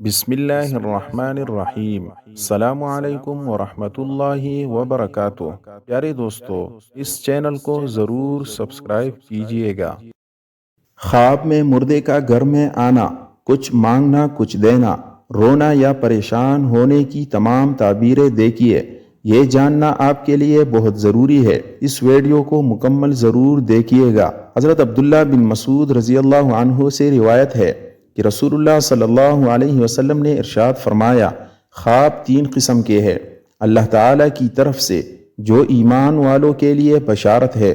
بسم اللہ الرحمن الرحیم۔ السلام علیکم ورحمۃ اللہ وبرکاتہ۔ پیارے دوستو، اس چینل کو ضرور سبسکرائب کیجیے گا۔ خواب میں مردے کا گھر میں آنا، کچھ مانگنا کچھ دینا، رونا یا پریشان ہونے کی تمام تعبیریں دیکھیے۔ یہ جاننا آپ کے لیے بہت ضروری ہے، اس ویڈیو کو مکمل ضرور دیکھیے گا۔ حضرت عبداللہ بن مسعود رضی اللہ عنہ سے روایت ہے کہ رسول اللہ صلی اللہ علیہ وسلم نے ارشاد فرمایا، خواب تین قسم کے ہیں: اللہ تعالیٰ کی طرف سے جو ایمان والوں کے لیے بشارت ہے،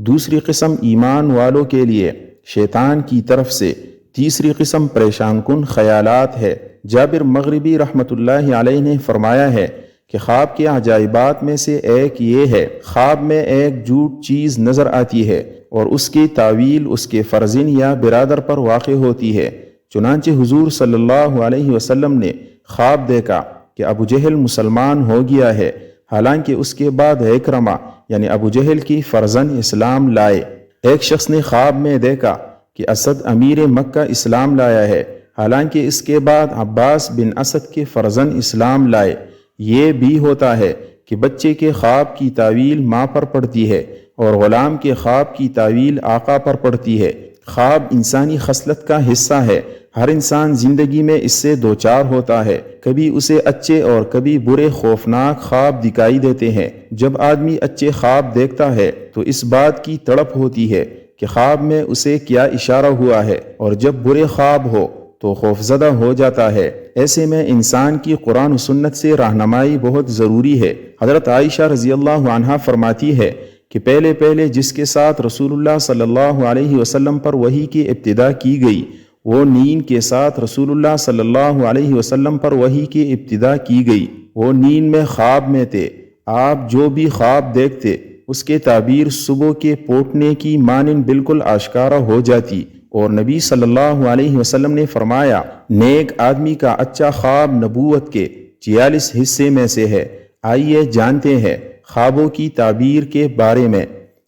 دوسری قسم ایمان والوں کے لیے شیطان کی طرف سے، تیسری قسم پریشان کن خیالات ہے۔ جابر مغربی رحمۃ اللہ علیہ نے فرمایا ہے کہ خواب کے عجائبات میں سے ایک یہ ہے، خواب میں ایک جھوٹ چیز نظر آتی ہے اور اس کی تعویل اس کے فرزند یا برادر پر واقع ہوتی ہے۔ چنانچہ حضور صلی اللہ علیہ وسلم نے خواب دیکھا کہ ابو جہل مسلمان ہو گیا ہے، حالانکہ اس کے بعد اکرمہ یعنی ابو جہل کی فرزند اسلام لائے۔ ایک شخص نے خواب میں دیکھا کہ اسد امیر مکہ اسلام لایا ہے، حالانکہ اس کے بعد عباس بن اسد کے فرزند اسلام لائے۔ یہ بھی ہوتا ہے کہ بچے کے خواب کی تعویل ماں پر پڑتی ہے اور غلام کے خواب کی تعویل آقا پر پڑتی ہے۔ خواب انسانی خصلت کا حصہ ہے، ہر انسان زندگی میں اس سے دوچار ہوتا ہے۔ کبھی اسے اچھے اور کبھی برے خوفناک خواب دکھائی دیتے ہیں۔ جب آدمی اچھے خواب دیکھتا ہے تو اس بات کی تڑپ ہوتی ہے کہ خواب میں اسے کیا اشارہ ہوا ہے، اور جب برے خواب ہو تو خوفزدہ ہو جاتا ہے۔ ایسے میں انسان کی قرآن و سنت سے رہنمائی بہت ضروری ہے۔ حضرت عائشہ رضی اللہ عنہا فرماتی ہے کہ پہلے جس کے ساتھ رسول اللہ صلی اللہ علیہ وسلم پر وحی کی ابتدا کی گئی، وہ نیند کے ساتھ رسول اللہ صلی اللہ علیہ وسلم پر وحی کی ابتدا کی گئی۔ وہ نیند میں خواب میں تھے۔ آپ جو بھی خواب دیکھتے اس کے تعبیر صبح کے پوٹنے کی مانند بالکل آشکارا ہو جاتی، اور نبی صلی اللہ علیہ وسلم نے فرمایا، نیک آدمی کا اچھا خواب نبوت کے 46 حصے میں سے ہے۔ آئیے جانتے ہیں خوابوں کی تعبیر کے بارے میں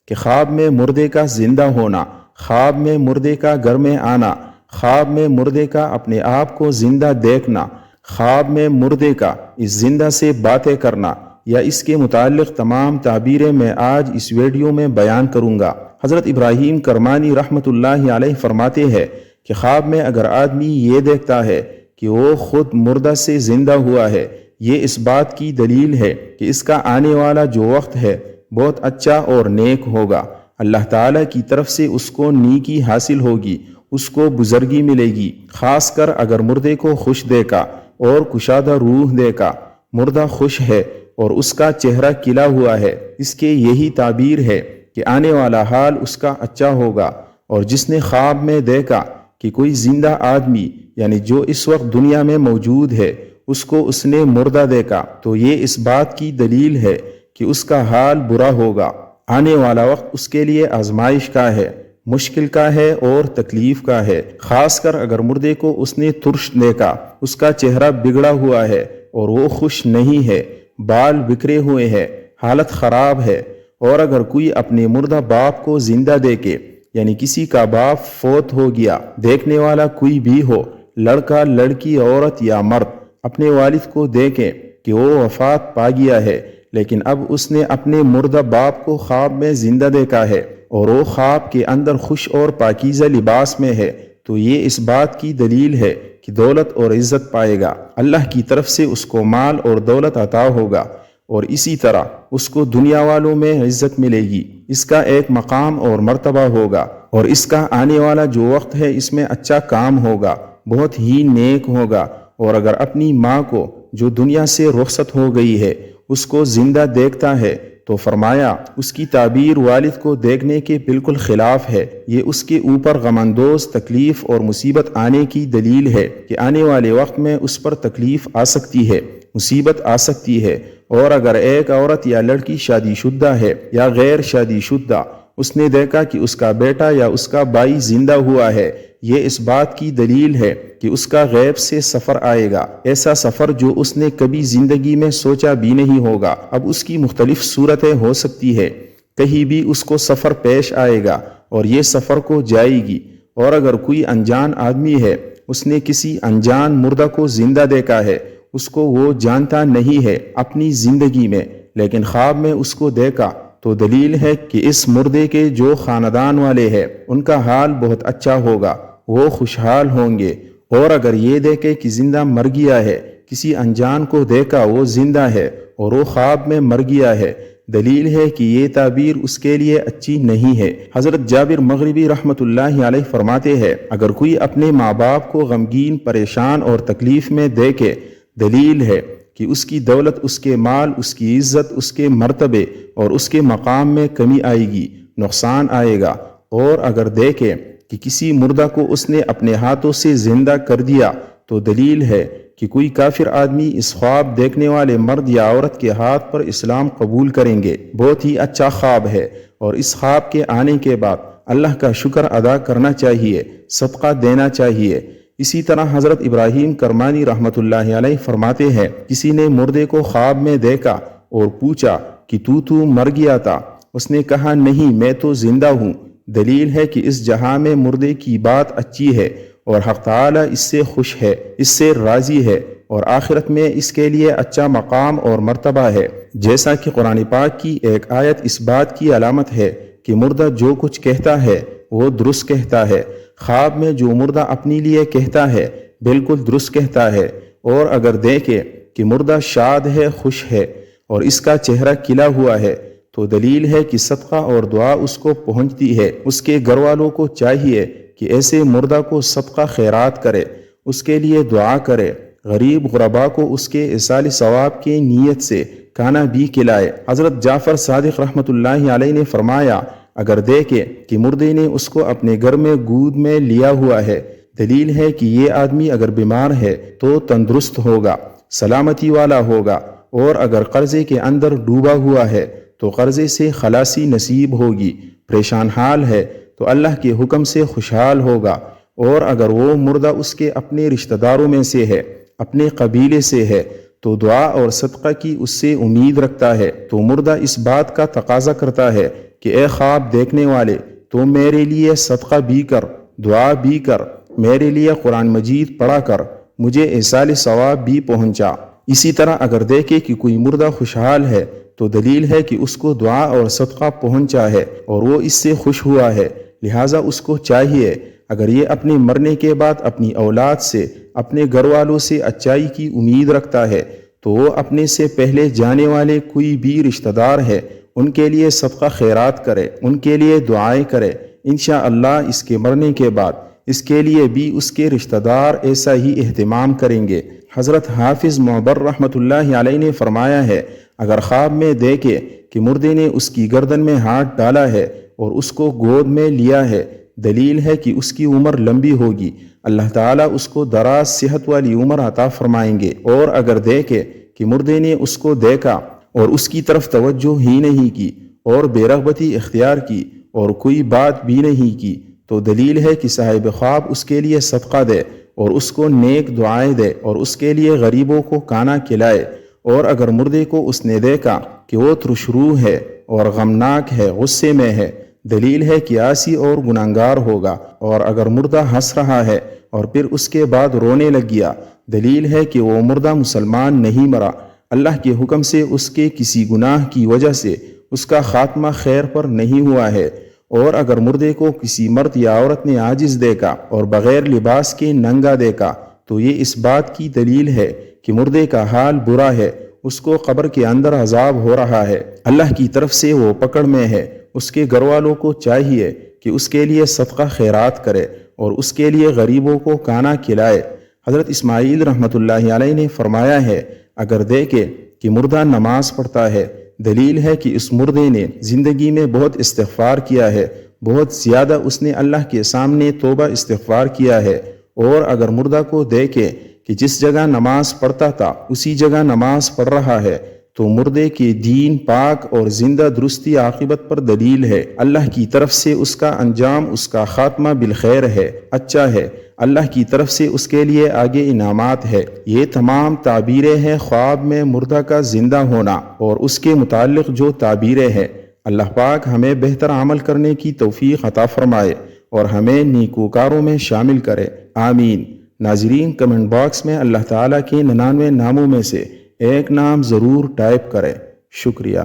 کہ خواب میں مردے کا زندہ ہونا، خواب میں مردے کا گھر میں آنا، خواب میں مردے کا اپنے آپ کو زندہ دیکھنا، خواب میں مردے کا اس زندہ سے باتیں کرنا، یا اس کے متعلق تمام تعبیریں میں آج اس ویڈیو میں بیان کروں گا۔ حضرت ابراہیم کرمانی رحمۃ اللہ علیہ فرماتے ہیں کہ خواب میں اگر آدمی یہ دیکھتا ہے کہ وہ خود مردہ سے زندہ ہوا ہے، یہ اس بات کی دلیل ہے کہ اس کا آنے والا جو وقت ہے بہت اچھا اور نیک ہوگا۔ اللہ تعالیٰ کی طرف سے اس کو نیکی حاصل ہوگی، اس کو بزرگی ملے گی، خاص کر اگر مردے کو خوش دیکھا اور کشادہ روح دیکھا۔ مردہ خوش ہے اور اس کا چہرہ کھلا ہوا ہے، اس کے یہی تعبیر ہے کہ آنے والا حال اس کا اچھا ہوگا۔ اور جس نے خواب میں دیکھا کہ کوئی زندہ آدمی یعنی جو اس وقت دنیا میں موجود ہے، اس کو اس نے مردہ دیکھا، تو یہ اس بات کی دلیل ہے کہ اس کا حال برا ہوگا۔ آنے والا وقت اس کے لیے آزمائش کا ہے، مشکل کا ہے اور تکلیف کا ہے، خاص کر اگر مردے کو اس نے ترش دیکھا، اس کا چہرہ بگڑا ہوا ہے اور وہ خوش نہیں ہے، بال بکھرے ہوئے ہیں، حالت خراب ہے۔ اور اگر کوئی اپنے مردہ باپ کو زندہ دیکھے، یعنی کسی کا باپ فوت ہو گیا، دیکھنے والا کوئی بھی ہو، لڑکا لڑکی عورت یا مرد، اپنے والد کو دیکھیں کہ وہ وفات پا گیا ہے، لیکن اب اس نے اپنے مردہ باپ کو خواب میں زندہ دیکھا ہے اور وہ خواب کے اندر خوش اور پاکیزہ لباس میں ہے، تو یہ اس بات کی دلیل ہے کہ دولت اور عزت پائے گا، اللہ کی طرف سے اس کو مال اور دولت عطا ہوگا، اور اسی طرح اس کو دنیا والوں میں عزت ملے گی، اس کا ایک مقام اور مرتبہ ہوگا، اور اس کا آنے والا جو وقت ہے اس میں اچھا کام ہوگا، بہت ہی نیک ہوگا۔ اور اگر اپنی ماں کو جو دنیا سے رخصت ہو گئی ہے اس کو زندہ دیکھتا ہے تو فرمایا اس کی تعبیر والد کو دیکھنے کے بالکل خلاف ہے، یہ اس کے اوپر غماندوز تکلیف اور مصیبت آنے کی دلیل ہے کہ آنے والے وقت میں اس پر تکلیف آ سکتی ہے، مصیبت آ سکتی ہے۔ اور اگر ایک عورت یا لڑکی شادی شدہ ہے یا غیر شادی شدہ، اس نے دیکھا کہ اس کا بیٹا یا اس کا بھائی زندہ ہوا ہے، یہ اس بات کی دلیل ہے کہ اس کا غیب سے سفر آئے گا، ایسا سفر جو اس نے کبھی زندگی میں سوچا بھی نہیں ہوگا۔ اب اس کی مختلف صورتیں ہو سکتی ہے، کہیں بھی اس کو سفر پیش آئے گا اور یہ سفر کو جائے گی۔ اور اگر کوئی انجان آدمی ہے اس نے کسی انجان مردہ کو زندہ دیکھا ہے، اس کو وہ جانتا نہیں ہے اپنی زندگی میں، لیکن خواب میں اس کو دیکھا، تو دلیل ہے کہ اس مردے کے جو خاندان والے ہیں ان کا حال بہت اچھا ہوگا، وہ خوشحال ہوں گے۔ اور اگر یہ دیکھے کہ زندہ مر گیا ہے، کسی انجان کو دیکھا وہ زندہ ہے اور وہ خواب میں مر گیا ہے، دلیل ہے کہ یہ تعبیر اس کے لیے اچھی نہیں ہے۔ حضرت جابر مغربی رحمۃ اللہ علیہ فرماتے ہیں، اگر کوئی اپنے ماں باپ کو غمگین، پریشان اور تکلیف میں دیکھے، دلیل ہے کہ اس کی دولت، اس کے مال، اس کی عزت، اس کے مرتبے اور اس کے مقام میں کمی آئے گی، نقصان آئے گا۔ اور اگر دیکھے کہ کسی مردہ کو اس نے اپنے ہاتھوں سے زندہ کر دیا، تو دلیل ہے کہ کوئی کافر آدمی اس خواب دیکھنے والے مرد یا عورت کے ہاتھ پر اسلام قبول کریں گے۔ بہت ہی اچھا خواب ہے، اور اس خواب کے آنے کے بعد اللہ کا شکر ادا کرنا چاہیے، صدقہ دینا چاہیے۔ اسی طرح حضرت ابراہیم کرمانی رحمۃ اللہ علیہ فرماتے ہیں، کسی نے مردے کو خواب میں دیکھا اور پوچھا کہ تو مر گیا تھا، اس نے کہا نہیں، میں تو زندہ ہوں۔ دلیل ہے کہ اس جہاں میں مردے کی بات اچھی ہے اور حق تعالی اس سے خوش ہے، اس سے راضی ہے، اور آخرت میں اس کے لیے اچھا مقام اور مرتبہ ہے۔ جیسا کہ قرآن پاک کی ایک آیت اس بات کی علامت ہے کہ مردہ جو کچھ کہتا ہے وہ درست کہتا ہے۔ خواب میں جو مردہ اپنے لیے کہتا ہے بالکل درست کہتا ہے، اور اگر دیکھے کہ مردہ شاد ہے، خوش ہے اور اس کا چہرہ کھلا ہوا ہے، تو دلیل ہے کہ صدقہ اور دعا اس کو پہنچتی ہے۔ اس کے گھر والوں کو چاہیے کہ ایسے مردہ کو صدقہ خیرات کرے، اس کے لیے دعا کرے، غریب غربا کو اس کے ایصال ثواب کی نیت سے کھانا بھی کھلائے۔ حضرت جعفر صادق رحمۃ اللہ علیہ نے فرمایا، اگر دیکھے کہ مردے نے اس کو اپنے گھر میں گود میں لیا ہوا ہے، دلیل ہے کہ یہ آدمی اگر بیمار ہے تو تندرست ہوگا، سلامتی والا ہوگا، اور اگر قرضے کے اندر ڈوبا ہوا ہے تو قرضے سے خلاصی نصیب ہوگی، پریشان حال ہے تو اللہ کے حکم سے خوشحال ہوگا۔ اور اگر وہ مردہ اس کے اپنے رشتہ داروں میں سے ہے، اپنے قبیلے سے ہے، تو دعا اور صدقہ کی اس سے امید رکھتا ہے، تو مردہ اس بات کا تقاضا کرتا ہے کہ اے خواب دیکھنے والے، تو میرے لیے صدقہ بھی کر، دعا بھی کر، میرے لیے قرآن مجید پڑھا کر، مجھے ایصال ثواب بھی پہنچا۔ اسی طرح اگر دیکھے کہ کوئی مردہ خوشحال ہے، تو دلیل ہے کہ اس کو دعا اور صدقہ پہنچا ہے اور وہ اس سے خوش ہوا ہے، لہٰذا اس کو چاہیے اگر یہ اپنے مرنے کے بعد اپنی اولاد سے، اپنے گھر والوں سے اچائی کی امید رکھتا ہے، تو وہ اپنے سے پہلے جانے والے کوئی بھی رشتہ دار ہے ان کے لیے صدقہ خیرات کرے، ان کے لیے دعائیں کرے، انشاءاللہ اس کے مرنے کے بعد اس کے لیے بھی اس کے رشتہ دار ایسا ہی اہتمام کریں گے۔ حضرت حافظ معبر رحمۃ اللہ علیہ نے فرمایا ہے، اگر خواب میں دیکھے کہ مردے نے اس کی گردن میں ہاتھ ڈالا ہے اور اس کو گود میں لیا ہے، دلیل ہے کہ اس کی عمر لمبی ہوگی، اللہ تعالیٰ اس کو دراز صحت والی عمر عطا فرمائیں گے۔ اور اگر دیکھے کہ مردے نے اس کو دیکھا اور اس کی طرف توجہ ہی نہیں کی اور بے رغبتی اختیار کی اور کوئی بات بھی نہیں کی، تو دلیل ہے کہ صاحب خواب اس کے لیے صدقہ دے اور اس کو نیک دعائیں دے اور اس کے لیے غریبوں کو کھانا کھلائے۔ اور اگر مردے کو اس نے دیکھا کہ وہ ترش روح ہے اور غمناک ہے، غصے میں ہے، دلیل ہے کہ عاصی اور گناہگار ہوگا۔ اور اگر مردہ ہنس رہا ہے اور پھر اس کے بعد رونے لگ گیا، دلیل ہے کہ وہ مردہ مسلمان نہیں مرا، اللہ کے حکم سے اس کے کسی گناہ کی وجہ سے اس کا خاتمہ خیر پر نہیں ہوا ہے۔ اور اگر مردے کو کسی مرد یا عورت نے عاجز دیکھا اور بغیر لباس کے ننگا دیکھا، تو یہ اس بات کی دلیل ہے کہ مردے کا حال برا ہے، اس کو قبر کے اندر عذاب ہو رہا ہے، اللہ کی طرف سے وہ پکڑ میں ہے۔ اس کے گھر والوں کو چاہیے کہ اس کے لیے صدقہ خیرات کرے اور اس کے لیے غریبوں کو کھانا کھلائے۔ حضرت اسماعیل رحمۃ اللہ علیہ نے فرمایا ہے، اگر دیکھے کہ مردہ نماز پڑھتا ہے، دلیل ہے کہ اس مردے نے زندگی میں بہت استغفار کیا ہے، بہت زیادہ اس نے اللہ کے سامنے توبہ استغفار کیا ہے۔ اور اگر مردہ کو دیکھے کہ جس جگہ نماز پڑھتا تھا اسی جگہ نماز پڑھ رہا ہے، تو مردے کے دین پاک اور زندہ درستی عاقبت پر دلیل ہے، اللہ کی طرف سے اس کا انجام، اس کا خاتمہ بالخیر ہے، اچھا ہے، اللہ کی طرف سے اس کے لیے آگے انعامات ہے۔ یہ تمام تعبیریں ہیں خواب میں مردہ کا زندہ ہونا اور اس کے متعلق جو تعبیریں ہیں۔ اللہ پاک ہمیں بہتر عمل کرنے کی توفیق عطا فرمائے اور ہمیں نیکوکاروں میں شامل کرے، آمین۔ ناظرین کمنٹ باکس میں اللہ تعالیٰ کے 99 ناموں میں سے ایک نام ضرور ٹائپ کریں۔ شکریہ۔